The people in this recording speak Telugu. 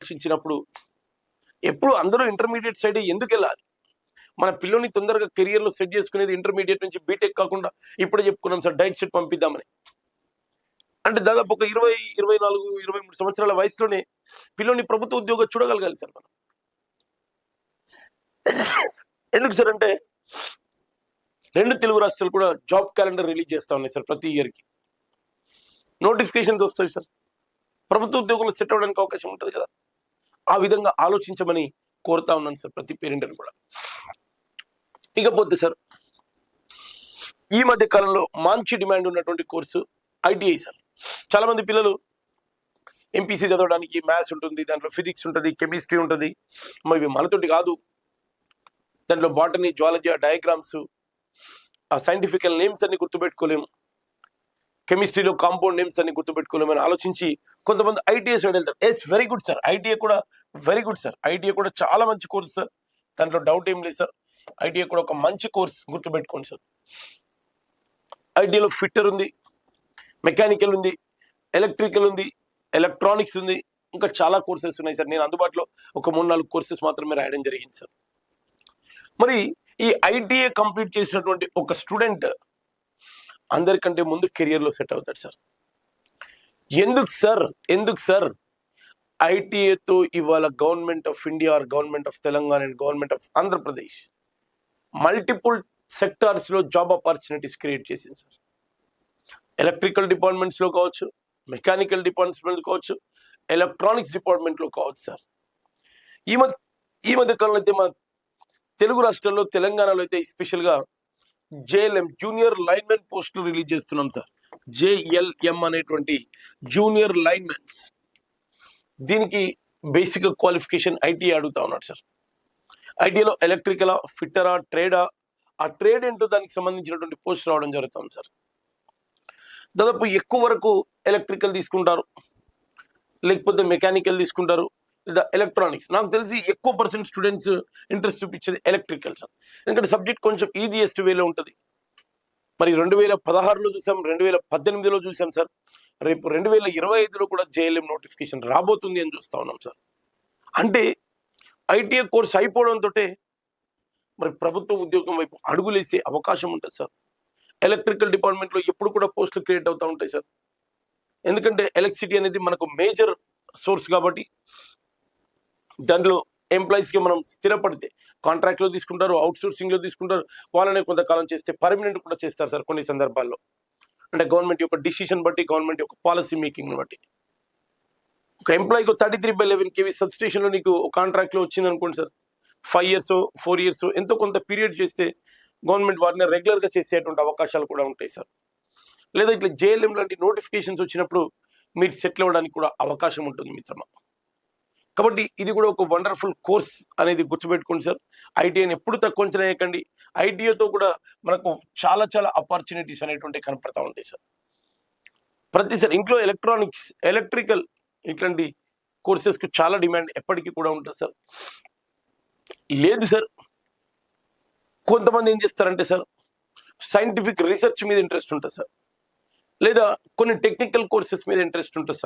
ఆలోచించినప్పుడు ఎప్పుడు అందరూ ఇంటర్మీడియట్ సైడ్ ఎందుకు వెళ్ళాలి? మన పిల్లని తొందరగా కెరియర్లో సెట్ చేసుకునేది ఇంటర్మీడియట్ నుంచి బీటెక్ కాకుండా ఇప్పుడే చెప్పుకున్నాం సార్ డైట్ షీట్ పంపిద్దామని. అంటే దాదాపు ఒక 20, 24, 23 సంవత్సరాల వయసులోనే పిల్లని ప్రభుత్వ ఉద్యోగం చూడగలగాలి సార్ మనం. ఎందుకు సార్ అంటే 2 తెలుగు రాష్ట్రాలు కూడా జాబ్ క్యాలెండర్ రిలీజ్ చేస్తా ఉన్నాయి సార్. ప్రతి ఇయర్కి నోటిఫికేషన్స్ వస్తాయి సార్. ప్రభుత్వ ఉద్యోగంలో సెట్ అవ్వడానికి అవకాశం ఉంటుంది కదా. ఆ విధంగా ఆలోచించమని కోరుతా ఉన్నాను సార్ ప్రతి పేరెంట్ని కూడా. ఇకపోతే సార్ ఈ మధ్య కాలంలో మంచి డిమాండ్ ఉన్నటువంటి కోర్సు ఐటీఐ సార్. చాలా మంది పిల్లలు ఎంపీసీ చదవడానికి మ్యాథ్స్ ఉంటుంది, దాంట్లో ఫిజిక్స్ ఉంటుంది, కెమిస్ట్రీ ఉంటుంది. మరి మనతోటి కాదు, దాంట్లో బాటనీ, జువాలజీ, డయాగ్రామ్స్, ఆ సైంటిఫికల్ నేమ్స్ అన్ని గుర్తుపెట్టుకోలేము, కెమిస్ట్రీలో కాంపౌండ్ నేమ్స్ అన్ని గుర్తుపెట్టుకోలేము అని ఆలోచించి కొంతమంది ఐటీఐ సైడ్ వెళ్తారు. Yes, very good sir. ITI కూడా వెరీ గుడ్ సార్. ఐటీఐ కూడా చాలా మంచి కోర్స్ సార్, దాంట్లో డౌట్ ఏం లేదు సార్. ఐటీఐ కూడా ఒక మంచి కోర్స్, గుర్తుపెట్టుకోండి సార్. ఐటీఐలో ఫిట్టర్ ఉంది, మెకానికల్ ఉంది, ఎలక్ట్రికల్ ఉంది, ఎలక్ట్రానిక్స్ ఉంది, ఇంకా చాలా కోర్సెస్ ఉన్నాయి సార్. నేను అందుబాటులో ఒక 3-4 కోర్సెస్ మాత్రమే రాయడం జరిగింది సార్. మరి ఈ ఐటీఐ కంప్లీట్ చేసినటువంటి ఒక స్టూడెంట్ అందరికంటే ముందు కెరియర్లో సెట్ అవుతాడు సార్. ఎందుకు సార్ ఐటీఐతో ఇవాళ government of India, government of Telangana and government of Andhra Pradesh multiple సెక్టార్స్లో జాబ్ ఆపర్చునిటీస్ క్రియేట్ చేసింది సార్. ఎలక్ట్రికల్ డిపార్ట్మెంట్స్లో కావచ్చు, మెకానికల్ డిపార్ట్మెంట్ కావచ్చు, ఎలక్ట్రానిక్స్ డిపార్ట్మెంట్లో కావచ్చు సార్. ఈ మధ్య కాలంలో అయితే మన తెలుగు రాష్ట్రాల్లో, తెలంగాణలో అయితే ఎస్పెషల్గా జేఎల్ఎం జూనియర్ లైన్మెన్ పోస్టులు రిలీజ్ చేస్తున్నాం సార్. జేఎల్ఎం అనేటువంటి జూనియర్ లైన్మెన్స్, దీనికి బేసిక్ క్వాలిఫికేషన్ ఐటీఐ అడుగుతా ఉన్నాడు సార్. ఐటీఐలో ఎలక్ట్రికలా, ఫిట్టరా, ట్రేడా, ఆ ట్రేడ్ ఏంటో దానికి సంబంధించినటువంటి పోస్ట్ రావడం జరుగుతుంది సార్. దాదాపు ఎక్కువ వరకు ఎలక్ట్రికల్ తీసుకుంటారు, లేకపోతే మెకానికల్ తీసుకుంటారు, లేదా ఎలక్ట్రానిక్స్. నాకు తెలిసి ఎక్కువ % స్టూడెంట్స్ ఇంట్రెస్ట్ చూపించేది ఎలక్ట్రికల్ సార్. ఎందుకంటే సబ్జెక్ట్ కొంచెం ఈజియెస్ట్ వేలో ఉంటుంది. మరి 2016లో చూసాం, 2018లో చూసాం సార్. రేపు 2025లో కూడా జేఎల్ఎం నోటిఫికేషన్ రాబోతుంది అని చూస్తా ఉన్నాం సార్. అంటే ఐటీఐ కోర్స్ అయిపోవడంతో మరి ప్రభుత్వ ఉద్యోగం వైపు అడుగులేసే అవకాశం ఉంటుంది సార్. ఎలక్ట్రికల్ డిపార్ట్మెంట్లో ఎప్పుడు కూడా పోస్టులు క్రియేట్ అవుతూ ఉంటాయి సార్. ఎందుకంటే ఎలక్ట్రిసిటీ అనేది మనకు మేజర్ సోర్స్ కాబట్టి దాంట్లో ఎంప్లాయీస్కి మనం స్థిరపడితే కాంట్రాక్ట్లో తీసుకుంటారు, అవుట్సోర్సింగ్లో తీసుకుంటారు, వాళ్ళనే కొంతకాలం చేస్తే పర్మనెంట్ కూడా చేస్తారు సార్ కొన్ని సందర్భాల్లో. అంటే గవర్నమెంట్ యొక్క డిసిషన్ బట్టి, గవర్నమెంట్ యొక్క పాలసీ మేకింగ్ని బట్టి. ఒక ఎంప్లాయీకి 33/11 kV సబ్స్టేషన్లో నీకు కాంట్రాక్ట్లో వచ్చింది అనుకోండి సార్, 5 years 4 years ఎంతో కొంత పీరియడ్ చేస్తే గవర్నమెంట్ వాటిని రెగ్యులర్గా చేసేటువంటి అవకాశాలు కూడా ఉంటాయి సార్. లేదా ఇట్లా జేఎల్ఎం లాంటి నోటిఫికేషన్స్ వచ్చినప్పుడు మీరు సెటిల్ అవ్వడానికి కూడా అవకాశం ఉంటుంది మిత్రమా. కాబట్టి ఇది కూడా ఒక వండర్ఫుల్ కోర్స్ అనేది గుర్తుపెట్టుకోండి సార్. ఐటీఐని ఎప్పుడు తక్కువ అంచనా వేయకండి. ఐటీఐతో కూడా మనకు చాలా ఆపర్చునిటీస్ అనేటువంటి కనపడతా ఉంటాయి సార్. ప్రతిసారి ఇంట్లో ఎలక్ట్రానిక్స్, ఎలక్ట్రికల్ ఇట్లాంటి కోర్సెస్కి చాలా డిమాండ్ ఎప్పటికీ కూడా ఉంటుంది సార్. లేదు సార్, కొంతమంది ఏం చేస్తారంటే సార్ సైంటిఫిక్ రీసెర్చ్ మీద ఇంట్రెస్ట్ ఉంటుంది సార్, లేదా కొన్ని టెక్నికల్ కోర్సెస్ మీద ఇంట్రెస్ట్ ఉంటుంది సార్.